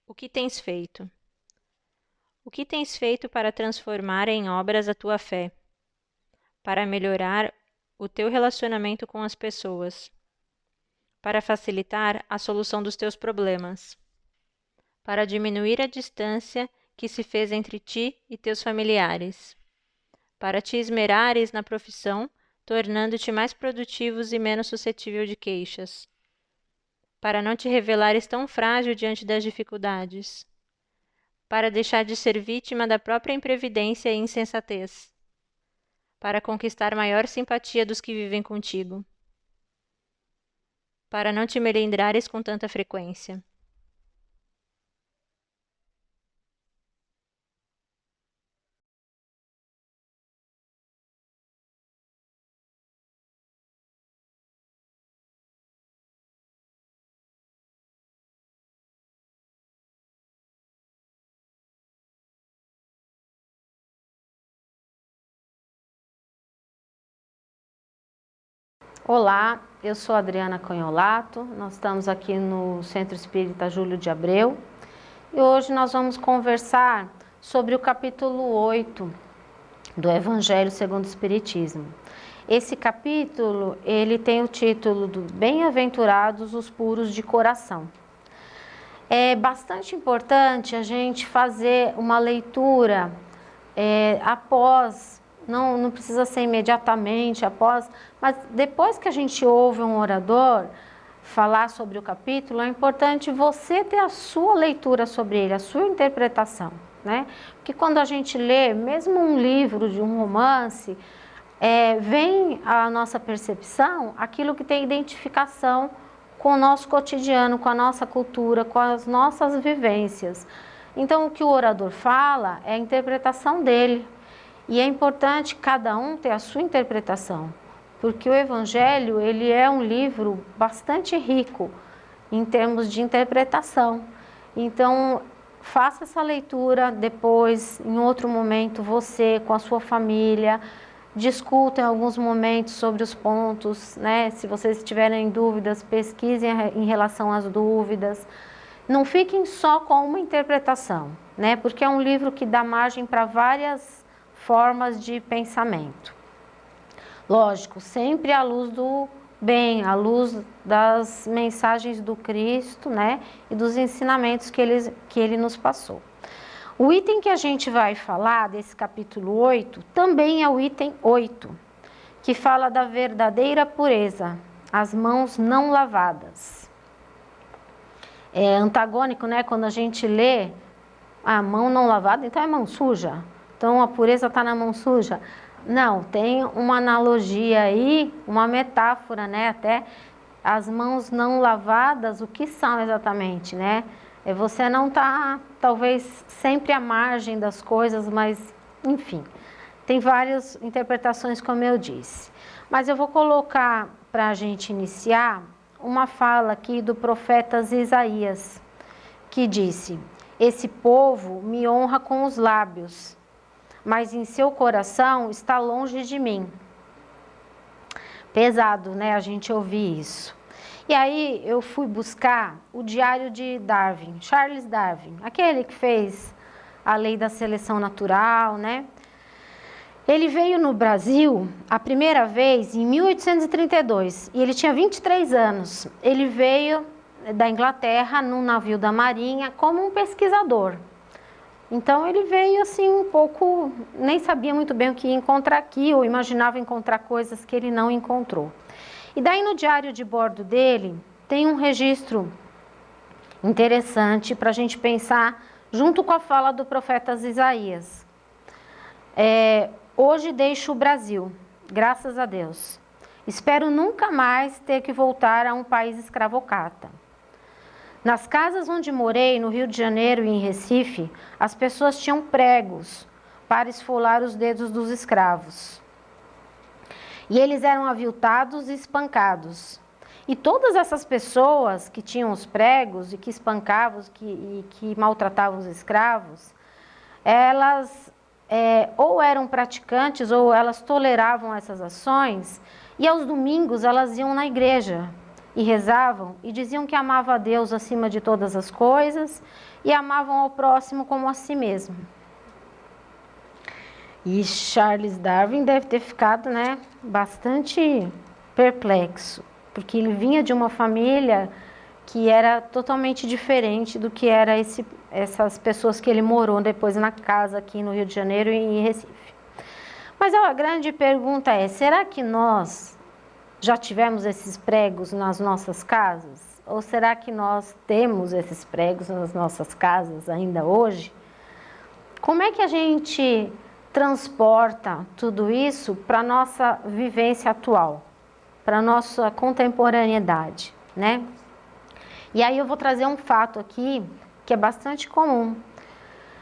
O que tens feito? O que tens feito para transformar em obras a tua fé? Para melhorar o teu relacionamento com as pessoas? Para facilitar a solução dos teus problemas? Para diminuir a distância que se fez entre ti e teus familiares? Para te esmerares na profissão, tornando-te mais produtivos e menos suscetível de queixas? Para não te revelares tão frágil diante das dificuldades? Para deixar de ser vítima da própria imprevidência e insensatez? Para conquistar maior simpatia dos que vivem contigo? Para não te melindrares com tanta frequência? Olá, eu sou Adriana Canholato, nós estamos aqui no Centro Espírita Júlio de Abreu e hoje nós vamos conversar sobre o capítulo 8 do Evangelho segundo o Espiritismo. Esse capítulo, ele tem o título do Bem-aventurados os puros de coração. É bastante importante a gente fazer uma leitura após, não precisa ser imediatamente após, mas depois que a gente ouve um orador falar sobre o capítulo, é importante você ter a sua leitura sobre ele, a sua interpretação, né? Porque quando a gente lê, mesmo um livro de um romance, vem à nossa percepção aquilo que tem identificação com o nosso cotidiano, com a nossa cultura, com as nossas vivências. Então, o que o orador fala é a interpretação dele. E é importante cada um ter a sua interpretação, porque o Evangelho, ele é um livro bastante rico em termos de interpretação. Então, faça essa leitura depois, em outro momento, você com a sua família, discuta em alguns momentos sobre os pontos, né? Se vocês tiverem dúvidas, pesquisem em relação às dúvidas. Não fiquem só com uma interpretação, né? Porque é um livro que dá margem para várias formas de pensamento. Lógico, sempre à luz do bem, à luz das mensagens do Cristo, né? E dos ensinamentos que ele nos passou. O item que a gente vai falar desse capítulo 8 também é o item 8, que fala da verdadeira pureza, as mãos não lavadas. É antagônico, né? Quando a gente lê a mão não lavada, então é mão suja. Então a pureza está na mão suja. Não, tem uma analogia aí, uma metáfora, né? Até as mãos não lavadas, o que são exatamente, né? Você não está, talvez, sempre à margem das coisas, mas, enfim, tem várias interpretações, como eu disse. Mas eu vou colocar, para a gente iniciar, uma fala aqui do profeta Isaías, que disse: esse povo me honra com os lábios, mas em seu coração está longe de mim. Pesado, né, a gente ouvir isso. E aí eu fui buscar o diário de Darwin, Charles Darwin, aquele que fez a lei da seleção natural, né? Ele veio no Brasil a primeira vez em 1832 e ele tinha 23 anos. Ele veio da Inglaterra num navio da Marinha como um pesquisador. Então ele veio assim um pouco, nem sabia muito bem o que ia encontrar aqui, ou imaginava encontrar coisas que ele não encontrou. E daí no diário de bordo dele tem um registro interessante para a gente pensar junto com a fala do profeta Isaías. Hoje deixo o Brasil, graças a Deus. Espero nunca mais ter que voltar a um país escravocrata. Nas casas onde morei, no Rio de Janeiro e em Recife, as pessoas tinham pregos para esfolar os dedos dos escravos. E eles eram aviltados e espancados. E todas essas pessoas que tinham os pregos e que espancavam e que maltratavam os escravos, elas ou eram praticantes ou elas toleravam essas ações, e aos domingos elas iam na igreja e rezavam e diziam que amavam a Deus acima de todas as coisas e amavam ao próximo como a si mesmo. E Charles Darwin deve ter ficado, né, bastante perplexo, porque ele vinha de uma família que era totalmente diferente do que era essas pessoas que ele morou depois na casa aqui no Rio de Janeiro e em Recife. Mas a grande pergunta é, será que nós já tivemos esses pregos nas nossas casas? Ou será que nós temos esses pregos nas nossas casas ainda hoje? Como é que a gente transporta tudo isso para a nossa vivência atual, para a nossa contemporaneidade, né? E aí eu vou trazer um fato aqui que é bastante comum.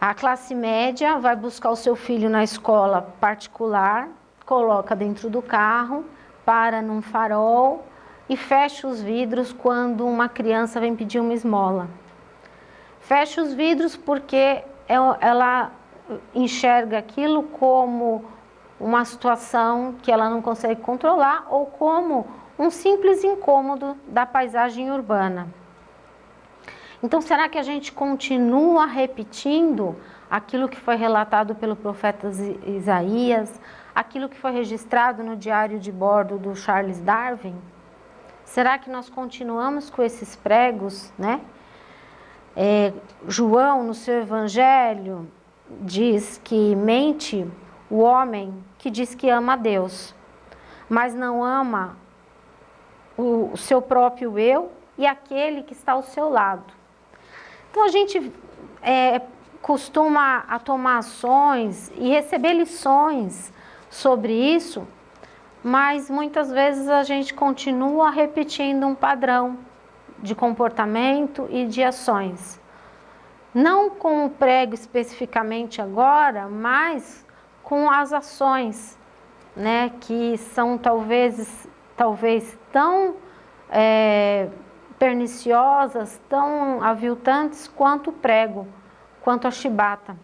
A classe média vai buscar o seu filho na escola particular, coloca dentro do carro, para num farol e fecha os vidros quando uma criança vem pedir uma esmola. Fecha os vidros porque ela enxerga aquilo como uma situação que ela não consegue controlar ou como um simples incômodo da paisagem urbana. Então, será que a gente continua repetindo aquilo que foi relatado pelo profeta Isaías, aquilo que foi registrado no diário de bordo do Charles Darwin? Será que nós continuamos com esses pregos, né? João, no seu evangelho, diz que mente o homem que diz que ama a Deus, mas não ama o seu próprio eu e aquele que está ao seu lado. Então a gente costuma a tomar ações e receber lições sobre isso, mas muitas vezes a gente continua repetindo um padrão de comportamento e de ações. Não com o prego especificamente agora, mas com as ações, né, que são talvez tão perniciosas, tão aviltantes quanto o prego, quanto a chibata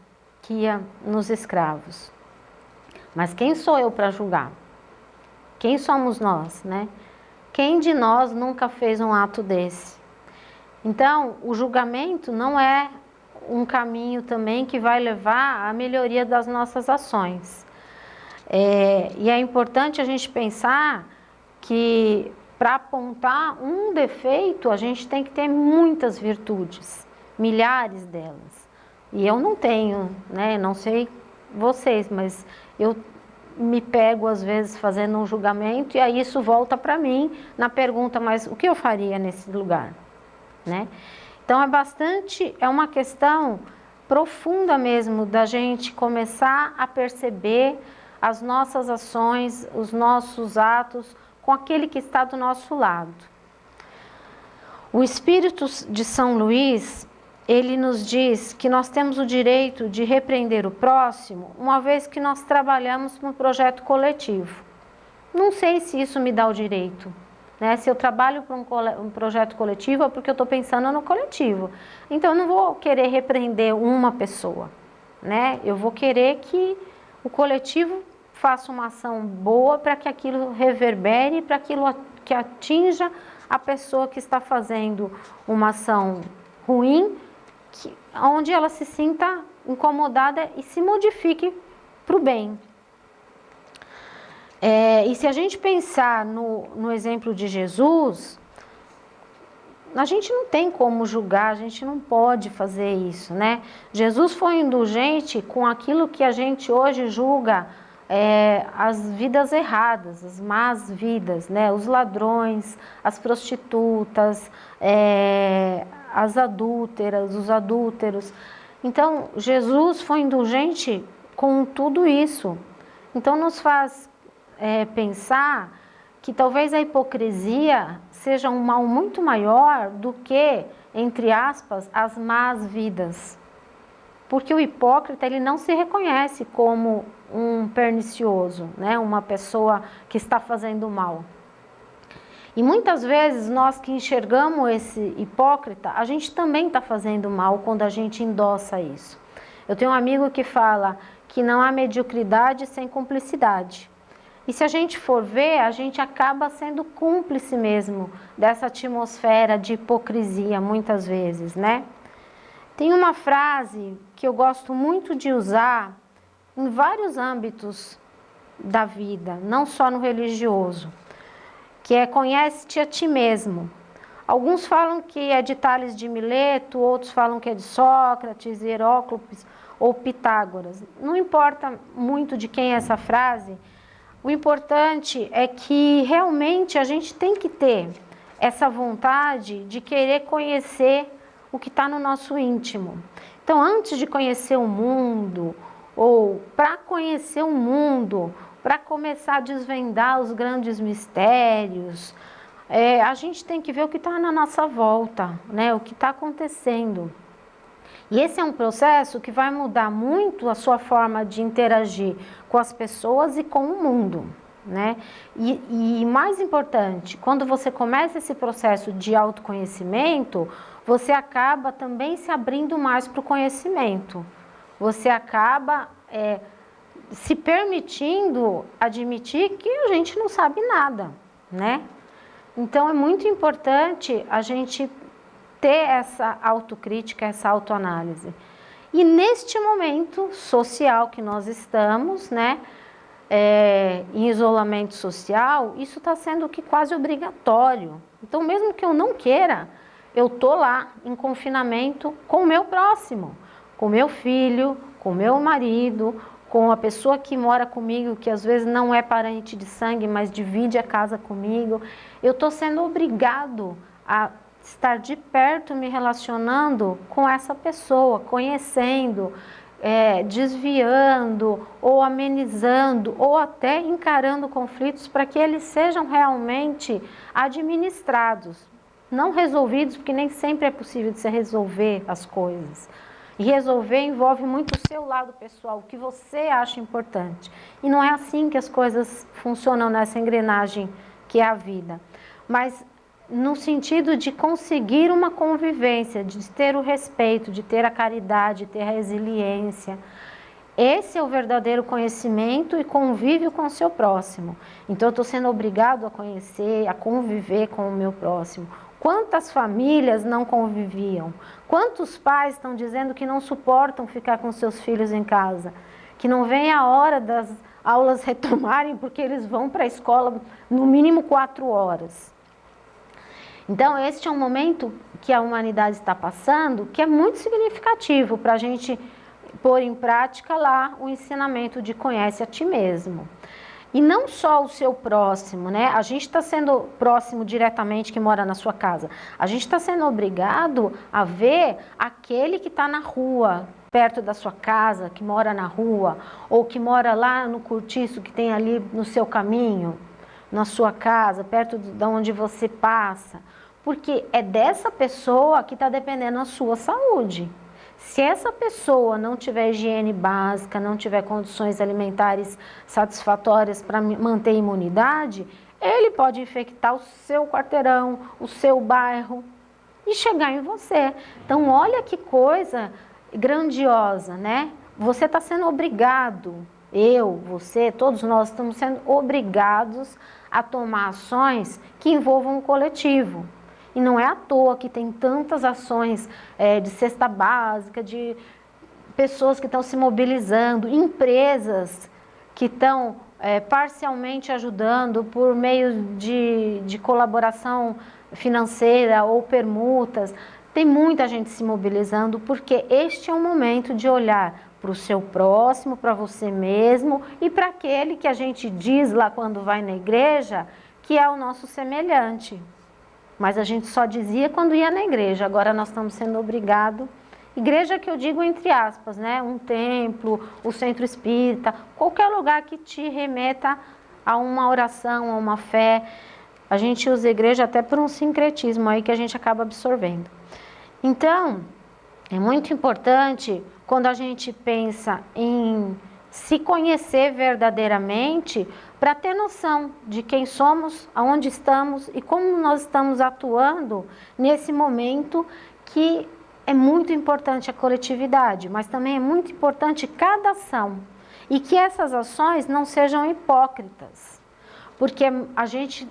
que ia nos escravos. Mas quem sou eu para julgar? Quem somos nós, né? Quem de nós nunca fez um ato desse? Então, o julgamento não é um caminho também que vai levar à melhoria das nossas ações. E é importante a gente pensar que para apontar um defeito, a gente tem que ter muitas virtudes, milhares delas. E eu não tenho, né? Não sei vocês, mas eu me pego às vezes fazendo um julgamento e aí isso volta para mim na pergunta, mas o que eu faria nesse lugar, né? Então é uma questão profunda mesmo da gente começar a perceber as nossas ações, os nossos atos com aquele que está do nosso lado. O Espírito de São Luís, ele nos diz que nós temos o direito de repreender o próximo, uma vez que nós trabalhamos no projeto coletivo. Não sei se isso me dá o direito, né? Se eu trabalho para um projeto coletivo é porque eu estou pensando no coletivo. Então, eu não vou querer repreender uma pessoa, né? Eu vou querer que o coletivo faça uma ação boa para que aquilo reverbere, para aquilo que atinja a pessoa que está fazendo uma ação ruim, onde ela se sinta incomodada e se modifique para o bem. E se a gente pensar no exemplo de Jesus, a gente não tem como julgar, a gente não pode fazer isso, né? Jesus foi indulgente com aquilo que a gente hoje julga as vidas erradas, as más vidas, né? Os ladrões, as prostitutas, as adúlteras, os adúlteros. Então, Jesus foi indulgente com tudo isso. Então, nos faz pensar que talvez a hipocrisia seja um mal muito maior do que, entre aspas, as más vidas. Porque o hipócrita, ele não se reconhece como um pernicioso, né? Uma pessoa que está fazendo mal. E muitas vezes nós que enxergamos esse hipócrita, a gente também está fazendo mal quando a gente endossa isso. Eu tenho um amigo que fala que não há mediocridade sem cumplicidade. E se a gente for ver, a gente acaba sendo cúmplice mesmo dessa atmosfera de hipocrisia, muitas vezes, né? Tem uma frase que eu gosto muito de usar em vários âmbitos da vida, não só no religioso, que é conhece-te a ti mesmo. Alguns falam que é de Tales de Mileto, outros falam que é de Sócrates, Heróclides ou Pitágoras. Não importa muito de quem é essa frase, o importante é que realmente a gente tem que ter essa vontade de querer conhecer o que está no nosso íntimo. Então, antes de conhecer o mundo, ou para conhecer o mundo, para começar a desvendar os grandes mistérios, a gente tem que ver o que está na nossa volta, né? O que está acontecendo. E esse é um processo que vai mudar muito a sua forma de interagir com as pessoas e com o mundo, né? E mais importante, quando você começa esse processo de autoconhecimento, você acaba também se abrindo mais para o conhecimento. Você acaba se permitindo admitir que a gente não sabe nada, né? Então é muito importante a gente ter essa autocrítica, essa autoanálise. E neste momento social que nós estamos, né, em isolamento social, isso está sendo que quase obrigatório. Então, mesmo que eu não queira, eu estou lá em confinamento com o meu próximo, com o meu filho, com o meu marido, com a pessoa que mora comigo, que às vezes não é parente de sangue, mas divide a casa comigo. Eu estou sendo obrigado a estar de perto me relacionando com essa pessoa, conhecendo, desviando ou amenizando ou até encarando conflitos para que eles sejam realmente administrados, não resolvidos, porque nem sempre é possível de se resolver as coisas. E resolver envolve muito o seu lado pessoal, o que você acha importante. E não é assim que as coisas funcionam nessa engrenagem que é a vida. Mas no sentido de conseguir uma convivência, de ter o respeito, de ter a caridade, de ter a resiliência. Esse é o verdadeiro conhecimento e convívio com o seu próximo. Então eu estou sendo obrigado a conhecer, a conviver com o meu próximo. Quantas famílias não conviviam? Quantos pais estão dizendo que não suportam ficar com seus filhos em casa? Que não vem a hora das aulas retomarem porque eles vão para a escola no mínimo 4 horas. Então, este é um momento que a humanidade está passando que é muito significativo para a gente pôr em prática lá o ensinamento de conhece a ti mesmo. E não só o seu próximo, né? A gente está sendo próximo diretamente que mora na sua casa. A gente está sendo obrigado a ver aquele que está na rua, perto da sua casa, que mora na rua, ou que mora lá no cortiço que tem ali no seu caminho, na sua casa, perto de onde você passa. Porque é dessa pessoa que está dependendo a sua saúde. Se essa pessoa não tiver higiene básica, não tiver condições alimentares satisfatórias para manter a imunidade, ele pode infectar o seu quarteirão, o seu bairro e chegar em você. Então, olha que coisa grandiosa, né? Você está sendo obrigado, você, todos nós estamos sendo obrigados a tomar ações que envolvam o coletivo. E não é à toa que tem tantas ações de cesta básica, de pessoas que estão se mobilizando, empresas que estão parcialmente ajudando por meio de colaboração financeira ou permutas. Tem muita gente se mobilizando porque este é o momento de olhar para o seu próximo, para você mesmo e para aquele que a gente diz lá quando vai na igreja que é o nosso semelhante. Mas a gente só dizia quando ia na igreja, agora nós estamos sendo obrigados. Igreja que eu digo entre aspas, né? Um templo, o centro espírita, qualquer lugar que te remeta a uma oração, a uma fé. A gente usa a igreja até por um sincretismo aí que a gente acaba absorvendo. Então, é muito importante quando a gente pensa em se conhecer verdadeiramente, para ter noção de quem somos, aonde estamos e como nós estamos atuando nesse momento que é muito importante a coletividade, mas também é muito importante cada ação. E que essas ações não sejam hipócritas, porque a gente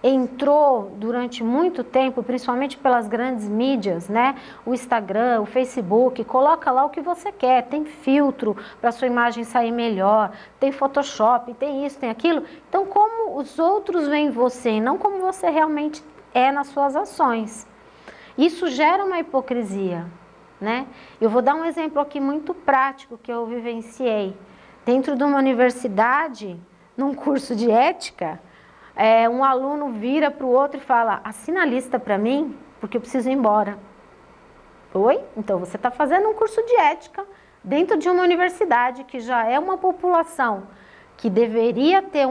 entrou durante muito tempo, principalmente pelas grandes mídias, né? O Instagram, o Facebook, coloca lá o que você quer, tem filtro para sua imagem sair melhor, tem Photoshop, tem isso, tem aquilo. Então, como os outros veem você e não como você realmente é nas suas ações. Isso gera uma hipocrisia, né? Eu vou dar um exemplo aqui muito prático que eu vivenciei. Dentro de uma universidade, num curso de ética, um aluno vira para o outro e fala, assina a lista para mim, porque eu preciso ir embora. Oi? Então você está fazendo um curso de ética dentro de uma universidade que já é uma população que deveria ter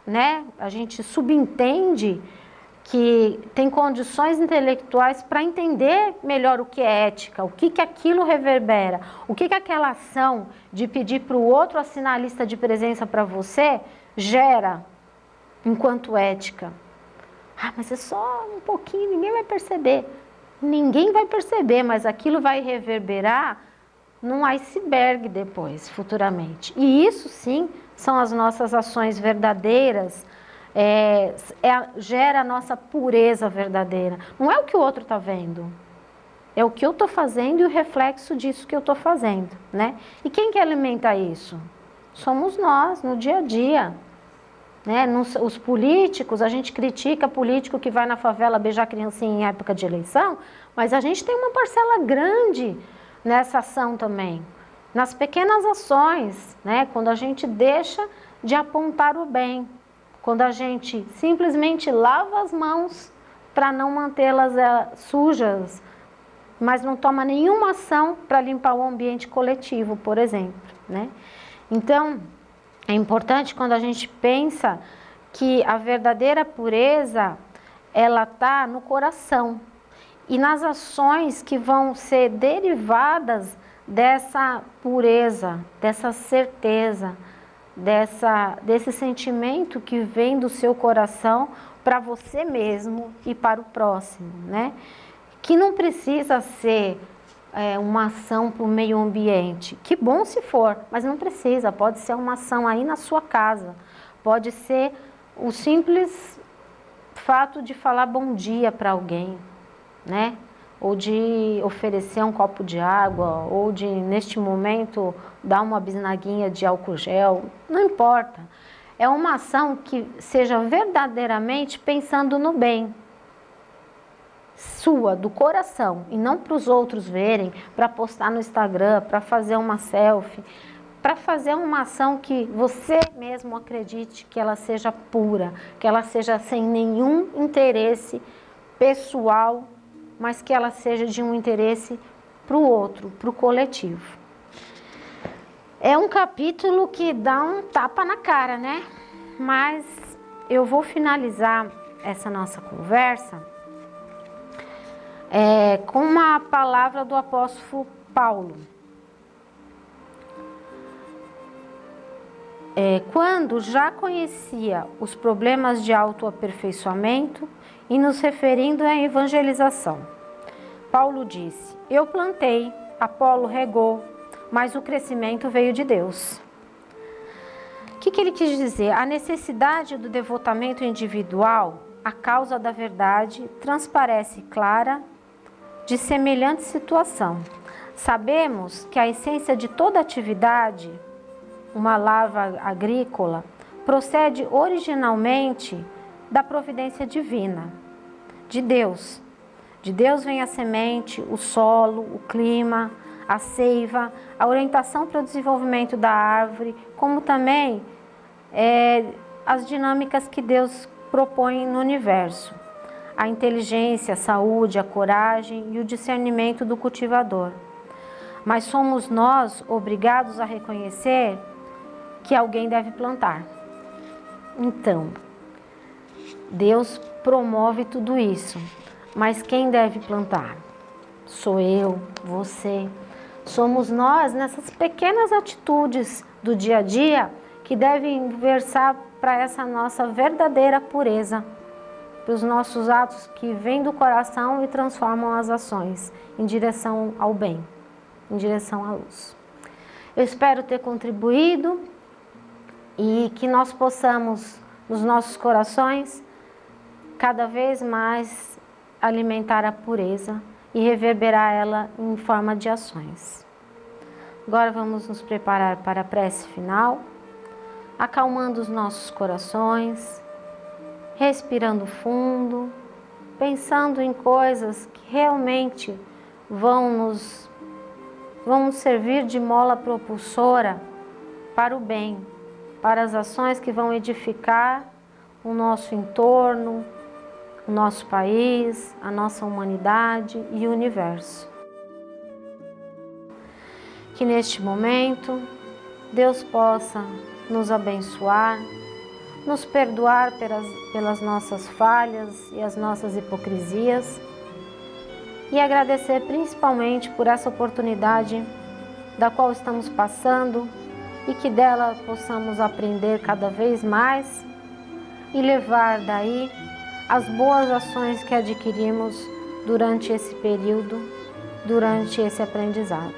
né? A gente subentende que tem condições intelectuais para entender melhor o que é ética, o que aquilo reverbera, o que aquela ação de pedir para o outro assinar a lista de presença para você gera enquanto ética. Ah, mas é só um pouquinho, ninguém vai perceber. Ninguém vai perceber, mas aquilo vai reverberar num iceberg depois, futuramente. E isso sim são as nossas ações verdadeiras, gera a nossa pureza verdadeira. Não é o que o outro está vendo, é o que eu estou fazendo e o reflexo disso que eu estou fazendo, né? E quem que alimenta isso? Somos nós, no dia a dia. Né? Os políticos, a gente critica político que vai na favela beijar criancinha em época de eleição, mas a gente tem uma parcela grande nessa ação também. Nas pequenas ações, né? Quando a gente deixa de apontar o bem, quando a gente simplesmente lava as mãos para não mantê-las sujas, mas não toma nenhuma ação para limpar o ambiente coletivo, por exemplo, né? Então, é importante quando a gente pensa que a verdadeira pureza, ela está no coração e nas ações que vão ser derivadas dessa pureza, dessa certeza, desse sentimento que vem do seu coração para você mesmo e para o próximo, né? Que não precisa ser uma ação para o meio ambiente. Que bom se for, mas não precisa. Pode ser uma ação aí na sua casa. Pode ser o simples fato de falar bom dia para alguém, né? Ou de oferecer um copo de água, ou de, neste momento, dar uma bisnaguinha de álcool gel. Não importa. É uma ação que seja verdadeiramente pensando no bem. Sua, do coração, e não para os outros verem, para postar no Instagram, para fazer uma selfie, para fazer uma ação que você mesmo acredite que ela seja pura, que ela seja sem nenhum interesse pessoal, mas que ela seja de um interesse para o outro, para o coletivo. É um capítulo que dá um tapa na cara, né? Mas eu vou finalizar essa nossa conversa com uma palavra do apóstolo Paulo. Quando já conhecia os problemas de autoaperfeiçoamento e nos referindo à evangelização, Paulo disse: eu plantei, Apolo regou, mas o crescimento veio de Deus. O que ele quis dizer? A necessidade do devotamento individual, a causa da verdade, transparece clara de semelhante situação. Sabemos que a essência de toda atividade, uma lavra agrícola, procede originalmente da providência divina, de Deus. De Deus vem a semente, o solo, o clima, a seiva, a orientação para o desenvolvimento da árvore, como também as dinâmicas que Deus propõe no universo. A inteligência, a saúde, a coragem e o discernimento do cultivador. Mas somos nós obrigados a reconhecer que alguém deve plantar. Então, Deus promove tudo isso, mas quem deve plantar? Sou eu, você. Somos nós nessas pequenas atitudes do dia a dia que devem versar para essa nossa verdadeira pureza, para os nossos atos que vêm do coração e transformam as ações em direção ao bem, em direção à luz. Eu espero ter contribuído e que nós possamos, nos nossos corações, cada vez mais alimentar a pureza e reverberar ela em forma de ações. Agora vamos nos preparar para a prece final, acalmando os nossos corações, respirando fundo, pensando em coisas que realmente vão nos servir de mola propulsora para o bem, para as ações que vão edificar o nosso entorno, o nosso país, a nossa humanidade e o universo. Que neste momento Deus possa nos abençoar, nos perdoar pelas nossas falhas e as nossas hipocrisias e agradecer principalmente por essa oportunidade da qual estamos passando e que dela possamos aprender cada vez mais e levar daí as boas ações que adquirimos durante esse período, durante esse aprendizado.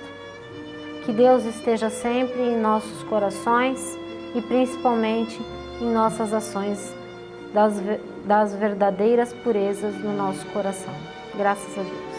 Que Deus esteja sempre em nossos corações e principalmente em nossas ações das verdadeiras purezas no nosso coração. Graças a Deus.